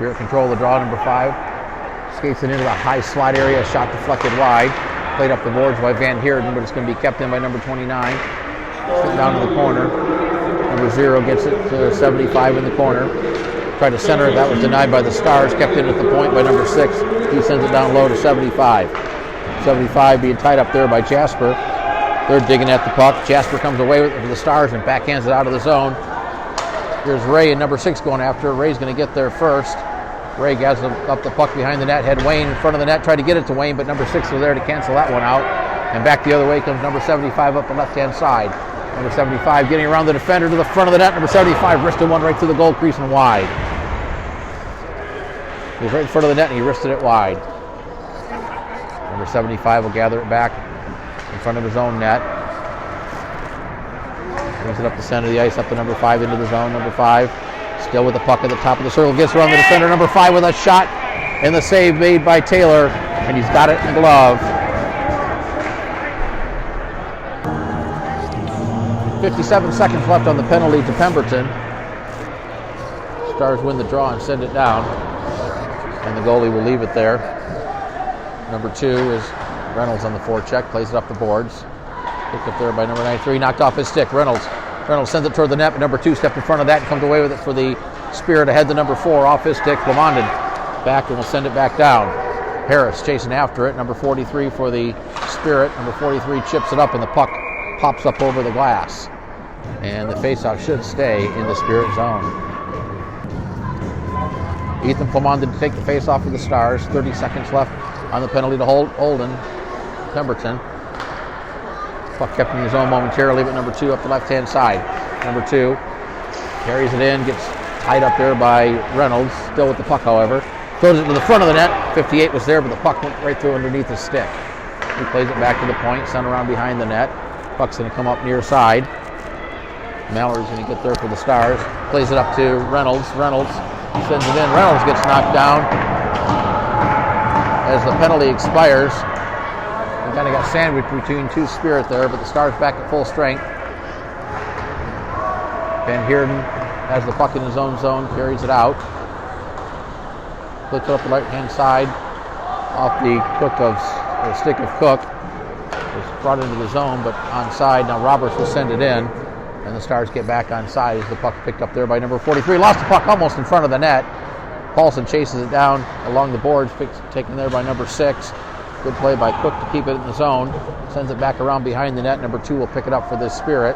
Spirit control the draw, number 5. Skates it into the high slot area, shot deflected wide. Played up the boards by Van Heerden, but it's going to be kept in by number 29. Slipped down to the corner. Number 0 gets it to 75 in the corner. Tried to center it, that was denied by the Stars. Kept in at the point by number 6. He sends it down low to 75. 75 being tied up there by Jasper. They're digging at the puck. Jasper comes away with it for the Stars and backhands it out of the zone. Here's Ray and number 6 going after. Ray's going to get there first. Ray gathers up the puck behind the net, had Wayne in front of the net, tried to get it to Wayne, but number 6 was there to cancel that one out. And back the other way comes number 75 up the left-hand side. Number 75 getting around the defender to the front of the net. Number 75 wristed one right through the goal crease and wide. He was right in front of the net and he wristed it wide. Number 75 will gather it back in front of his own net. Brings it up the center of the ice, up to number 5 into the zone. Number 5 still with the puck at the top of the circle. Gets around the defender. Number 5 with a shot. And the save made by Taylor. And he's got it in the glove. 57 seconds left on the penalty to Pemberton. Stars win the draw and send it down. And the goalie will leave it there. Number 2 is Reynolds on the forecheck. Plays it up the boards. Picked up there by number 93. Knocked off his stick. Reynolds sends it toward the net, but number 2 stepped in front of that and comes away with it for the Spirit ahead to number 4 off his stick. Lamondon back and will send it back down. Harris chasing after it. Number 43 for the Spirit. Number 43 chips it up and the puck pops up over the glass. And the faceoff should stay in the Spirit zone. Ethan Lamondon to take the faceoff for the Stars. 30 seconds left on the penalty to Holden. Pemberton. Puck kept in the zone momentarily, but number 2 up the left-hand side. Number 2 carries it in, gets tied up there by Reynolds, still with the puck, however. Throws it to the front of the net. 58 was there, but the puck went right through underneath his stick. He plays it back to the point, sent around behind the net. Puck's going to come up near side. Mallory's going to get there for the Stars. Plays it up to Reynolds. Reynolds sends it in. Reynolds gets knocked down as the penalty expires. They kind of got sandwiched between two Spirit there, but the Stars back at full strength. Van Heerden has the puck in his own zone, carries it out. Flips it up the right-hand side off the stick of Cook. Was brought into the zone, but onside. Now Roberts will send it in, and the Stars get back onside as the puck picked up there by number 43. Lost the puck almost in front of the net. Paulson chases it down along the boards, taken there by number 6. Good play by Cook to keep it in the zone. Sends it back around behind the net. Number 2 will pick it up for the Spirit.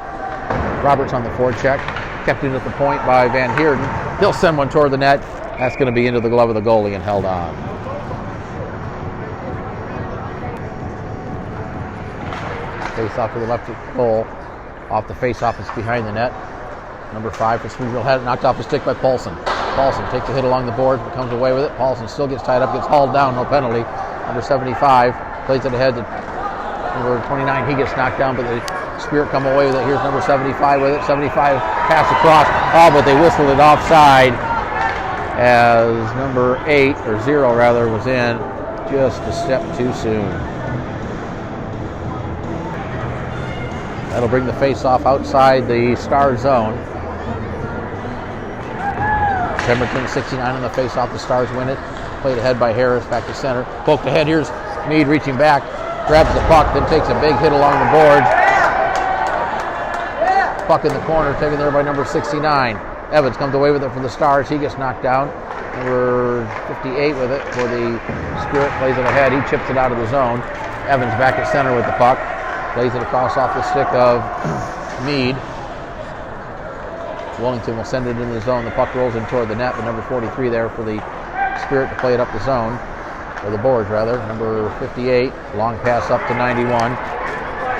Roberts on the forecheck. Kept in at the point by Van Heerden. He'll send one toward the net. That's going to be into the glove of the goalie and held on. Face off to the left goal. Off the face-off, it's behind the net. Number 5 for Springfield had it knocked off the stick by Paulson. Paulson takes a hit along the boards, but comes away with it. Paulson still gets tied up, gets hauled down, no penalty. Number 75 plays it ahead to number 29. He gets knocked down, but the Spirit come away with it. Here's number 75 with it. 75 pass across. Oh, but they whistled it offside as number 8, or 0 rather, was in just a step too soon. That'll bring the face-off outside the Star zone. Pemberton 69 on the face-off. The Stars win it. Played ahead by Harris, back to center. Poked ahead. Here's Meade reaching back. Grabs the puck, then takes a big hit along the boards. Puck in the corner, taken there by number 69. Evans comes away with it for the Stars. He gets knocked down. Number 58 with it for the Spirit. Plays it ahead. He chips it out of the zone. Evans back at center with the puck. Plays it across off the stick of Meade. Wellington will send it in the zone. The puck rolls in toward the net, but number 43 there for the Spirit to play it up the zone, or the boards rather. Number 58, long pass up to 91.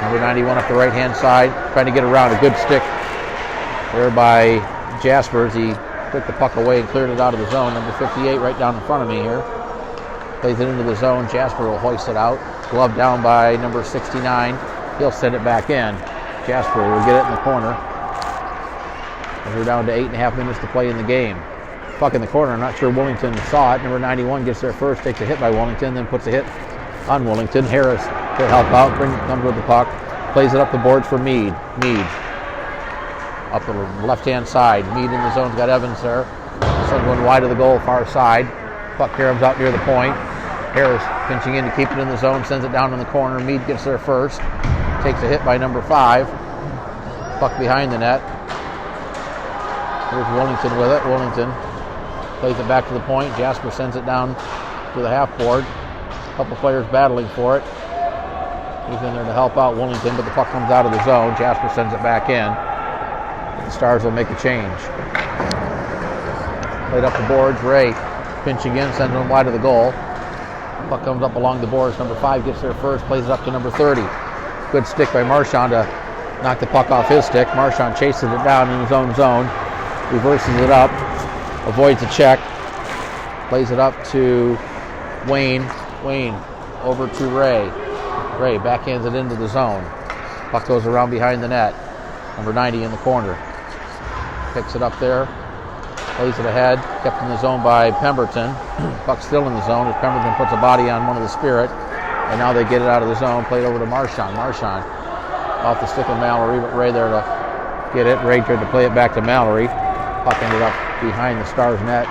Number 91 up the right-hand side, trying to get around. A good stick there by Jaspers. He took the puck away and cleared it out of the zone. Number 58 right down in front of me here. Plays it into the zone. Jasper will hoist it out. Glove down by number 69. He'll send it back in. Jasper will get it in the corner. And we're down to 8.5 minutes to play in the game. Puck in the corner. I'm not sure Wellington saw it. Number 91 gets there first, takes a hit by Wellington, then puts a hit on Wellington. Harris to help out. Comes with the puck. Plays it up the boards for Meade. Meade up the left-hand side. Meade in the zone's got Evans there. Sends one wide of the goal, far side. Puck comes out near the point. Harris pinching in to keep it in the zone, sends it down in the corner. Meade gets there first. Takes a hit by number 5. Puck behind the net. Here's Wellington with it. Wellington plays it back to the point. Jasper sends it down to the half board. A couple players battling for it. He's in there to help out Wellington, but the puck comes out of the zone. Jasper sends it back in. The Stars will make a change. Played up the boards. Ray pinching in, sends one wide of the goal. Puck comes up along the boards. Number 5 gets there first, plays it up to number 30. Good stick by Marchand to knock the puck off his stick. Marchand chases it down in his own zone. Reverses it up. Avoids a check. Plays it up to Wayne. Wayne over to Ray. Ray backhands it into the zone. Puck goes around behind the net. Number 90 in the corner. Picks it up there. Plays it ahead. Kept in the zone by Pemberton. Puck still in the zone as Pemberton puts a body on one of the Spirit. And now they get it out of the zone. Played over to Marchand. Marchand off the stick of Mallory, but Ray there to get it. Ray tried to play it back to Mallory. Puck ended up behind the Stars net.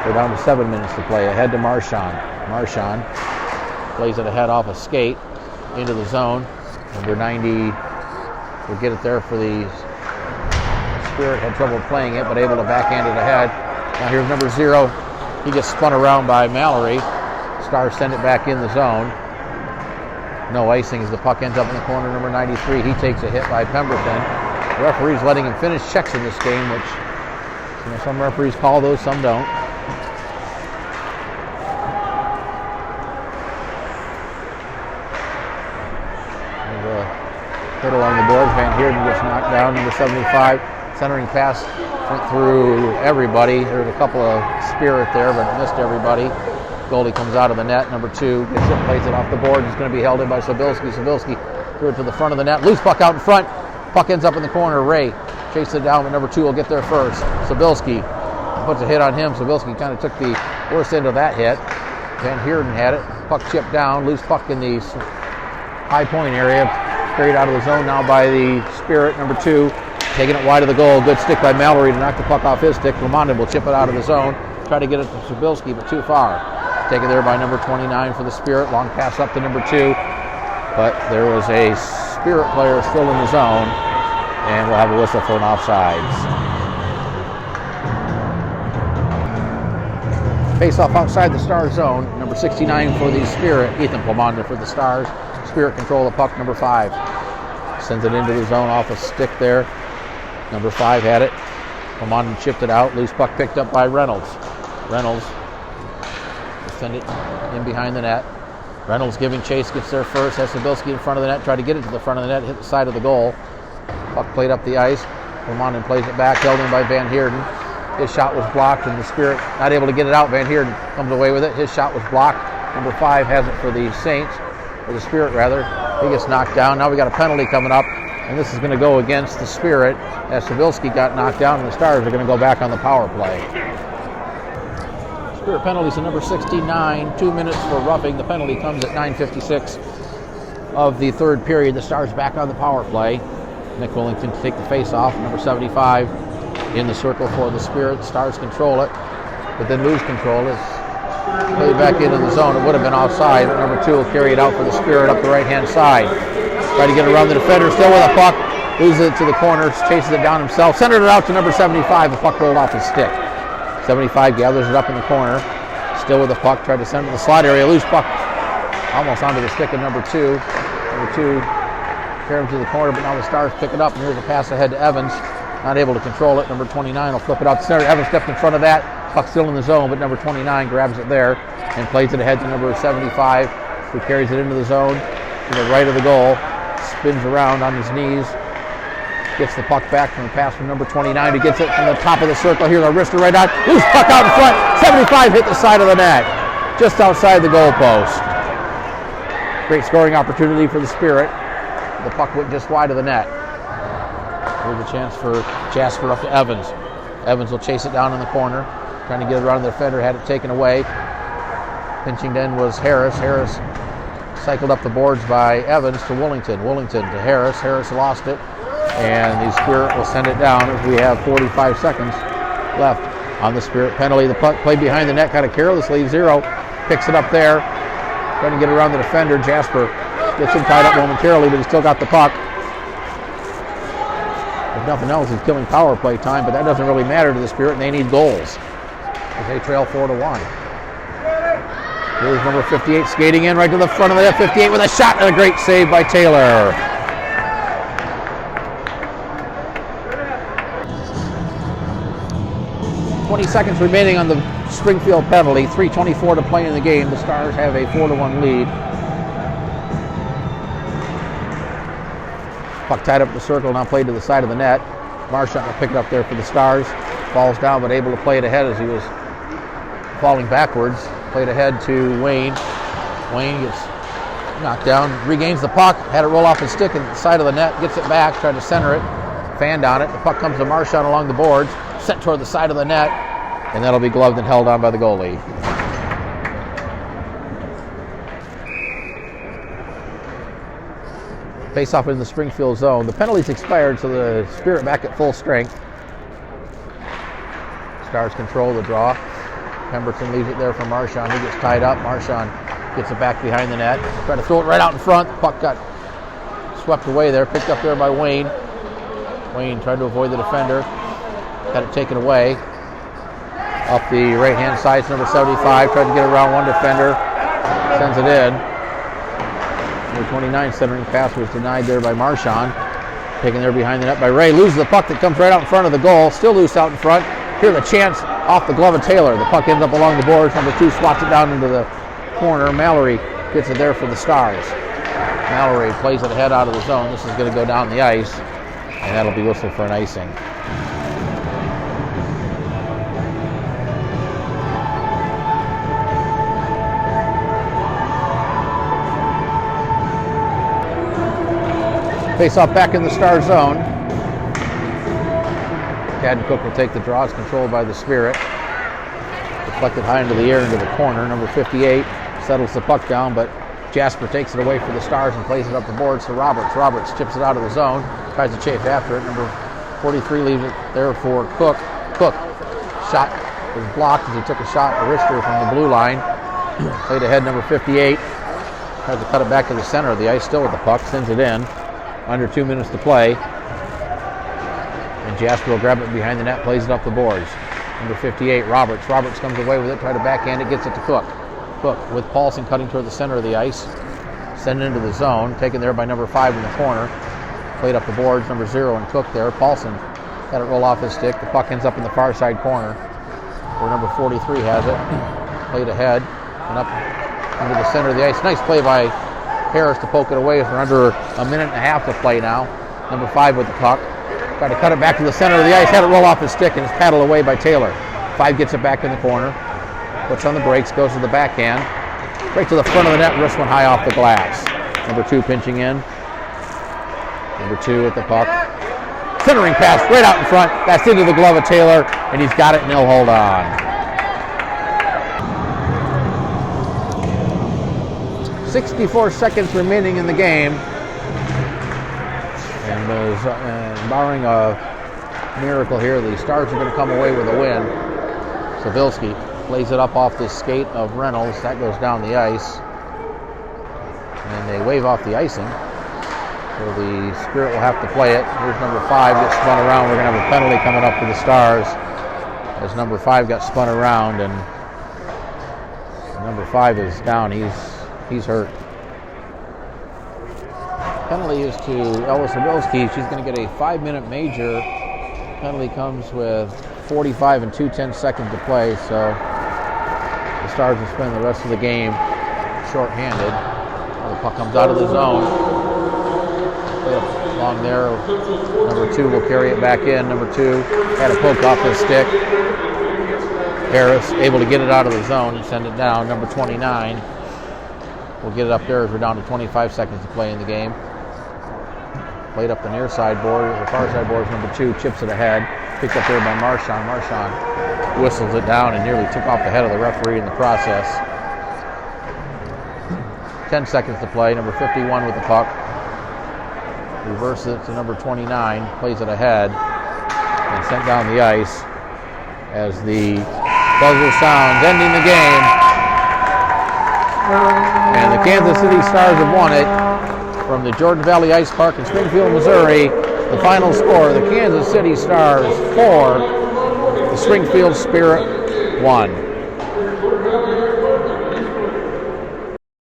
We're down to 7 minutes to play. Ahead to Marchand. Marchand plays it ahead off a skate into the zone. Number 90 will get it there for the Spirit. Had trouble playing it, but able to backhand it ahead. Now here's number 0. He gets spun around by Mallory. Stars send it back in the zone. No icing as the puck ends up in the corner. Number 93, he takes a hit by Pemberton. The referee's letting him finish checks in this game, which some referees call those, some don't. Hit along the boards. Van Heerden gets knocked down. Number 75. Centering pass went through everybody. There's a couple of Spirit there, but missed everybody. Goldie comes out of the net. Number 2 gets it, plays it off the board. It's going to be held in by Sobilski. Sobilski threw it to the front of the net. Loose puck out in front. Puck ends up in the corner. Ray chases it down, but number 2 will get there first. Sobilski puts a hit on him. Sobilski kind of took the worst end of that hit. Van Heerden had it. Puck chipped down. Loose puck in the high point area. Carried out of the zone now by the Spirit. Number 2 taking it wide of the goal. Good stick by Mallory to knock the puck off his stick. Lamonde will chip it out of the zone. Try to get it to Sobilski, but too far. Taken there by number 29 for the Spirit. Long pass up to number 2. But there was a Spirit player still in the zone. And we'll have a whistle for an offsides. Face off outside the Stars zone. Number 69 for the Spirit. Ethan Lamonde for the Stars. Spirit control the puck. Number 5 sends it into the zone off a stick there. Number 5 had it. Lamonde chipped it out. Loose puck picked up by Reynolds. Reynolds will send it in behind the net. Reynolds giving chase, gets there first. Has Sobilski in front of the net. Try to get it to the front of the net. Hit the side of the goal. Puck played up the ice. Lamonde plays it back. Held in by Van Heerden. His shot was blocked, and the Spirit not able to get it out. Van Heerden comes away with it. His shot was blocked. Number 5 has it for the Saints, or the Spirit rather. He gets knocked down. Now we got a penalty coming up, and this is going to go against the Spirit as Sobilski got knocked down, and the Stars are going to go back on the power play. Spirit penalties to number 69. 2 minutes for roughing. The penalty comes at 9:56 of the third period. The Stars back on the power play. Nick Willington to take the face off. Number 75 in the circle for the Spirit. Stars control it, but then lose control. It's played back into the zone. It would have been offside, but number 2 will carry it out for the Spirit up the right-hand side. Try to get around the defender, still with a puck. Loses it to the corner, chases it down himself. Centered it out to number 75. The puck rolled off his stick. 75 gathers it up in the corner. Still with the puck. Tried to send it to the slot area. Loose puck almost onto the stick of number 2. Number 2 carry him to the corner, but now the Stars pick it up. And here's a pass ahead to Evans. Not able to control it. Number 29 will flip it out to center. Evans stepped in front of that. Puck still in the zone, but number 29 grabs it there and plays it ahead to number 75, who carries it into the zone to the right of the goal. Spins around on his knees. Gets the puck back from the pass from number 29, who gets it from the top of the circle. Here's a wrister right out. Loose puck out in front. 75 hit the side of the net, just outside the goal post. Great scoring opportunity for the Spirit. The puck went just wide of the net. Here's a chance for Jasper up to Evans. Evans will chase it down in the corner, trying to get it around the defender, had it taken away. Pinching then was Harris. Harris cycled up the boards by Evans to Willington. Willington to Harris. Harris lost it, and the Spirit will send it down as we have 45 seconds left on the Spirit penalty. The puck played behind the net kind of carelessly. 0 picks it up there, trying to get around the defender. Jasper gets him tied up momentarily, but he's still got the puck. If nothing else, he's killing power play time, but that doesn't really matter to the Spirit, and they need goals as they trail 4-1. Here's number 58 skating in right to the front of the net. 58 with a shot and a great save by Taylor. "20 seconds remaining on the Springfield penalty. 3:24 to play in the game. The Stars have a 4-1 lead. Puck tied up the circle, now played to the side of the net. Marchand will pick it up there for the Stars. Falls down, but able to play it ahead as he was falling backwards. Played ahead to Wayne. Wayne gets knocked down, regains the puck, had it roll off his stick at the side of the net, gets it back, tried to center it, fanned on it. The puck comes to Marchand along the boards, sent toward the side of the net, and that'll be gloved and held on by the goalie. Face off in the Springfield zone. The penalty's expired, so the Spirit back at full strength. Stars control the draw. Pemberton leaves it there for Marchand. He gets tied up. Marchand gets it back behind the net. Try to throw it right out in front. The puck got swept away there. Picked up there by Wayne. Wayne tried to avoid the defender. Got it taken away. Up the right-hand side, it's number 75. Tried to get around one defender. Sends it in. Number 29 centering pass was denied there by Marchand. Taken there behind the net by Ray. Loses the puck that comes right out in front of the goal. Still loose out in front. Here's a chance off the glove of Taylor. The puck ends up along the boards. Number 2 swats it down into the corner. Mallory gets it there for the Stars. Mallory plays it ahead out of the zone. This is going to go down the ice, and that'll be whistled for an icing. Face off back in the Star zone. Cadden Cook will take the draw. It's controlled by the Spirit. Deflected high into the air into the corner. Number 58 settles the puck down, but Jasper takes it away for the Stars and plays it up the boards to Roberts. Roberts chips it out of the zone, tries to chase after it. Number 43 leaves it there for Cook. Cook shot was blocked as he took a shot, a wrister from the blue line. Played ahead, number 58. Tries to cut it back to the center of the ice, still with the puck, sends it in. Under 2 minutes to play. And Jasper will grab it behind the net, plays it up the boards. Number 58, Roberts. Roberts comes away with it, try to backhand it, gets it to Cook. Cook with Paulson cutting toward the center of the ice. Sent into the zone, taken there by number 5 in the corner. Played up the boards, number 0 and Cook there. Paulson had it roll off his stick. The puck ends up in the far side corner where number 43 has it. Played ahead and up into the center of the ice. Nice play by Harris to poke it away for under a minute and a half to play now. Number 5 with the puck. Tried to cut it back to the center of the ice. Had it roll off his stick and it's paddled away by Taylor. 5 gets it back in the corner. Puts on the brakes, goes to the backhand. Right to the front of the net, wrist went high off the glass. Number 2 pinching in. Number 2 at the puck. Centering pass right out in front. That's into the glove of Taylor, and he's got it and he'll hold on. 64 seconds remaining in the game. And barring a miracle here, the Stars are going to come away with a win. Savilski plays it up off the skate of Reynolds. That goes down the ice. And they wave off the icing. So the Spirit will have to play it. Here's number 5 gets spun around. We're going to have a penalty coming up for the Stars as number 5 got spun around, and number 5 is down. He's hurt. Penalty is to Ella Sabilski. She's going to get a 5-minute major. Penalty comes with 45 and 2/10 seconds to play, so the Stars will spend the rest of the game short-handed. The puck comes out of the zone. Play up along there. Number 2 will carry it back in. Number 2 had a poke off his stick. Harris able to get it out of the zone and send it down. Number 29 will get it up there as we're down to 25 seconds to play in the game. Played up the near side board, the far side board is number 2, chips it ahead. Picked up there by Marchand. Marchand whistles it down and nearly took off the head of the referee in the process. 10 seconds to play. Number 51 with the puck. Reverses it to number 29. Plays it ahead and sent down the ice as the buzzer sounds, ending the game. And the Kansas City Stars have won it from the Jordan Valley Ice Park in Springfield, Missouri. The final score, the Kansas City Stars 4, the Springfield Spirit 1.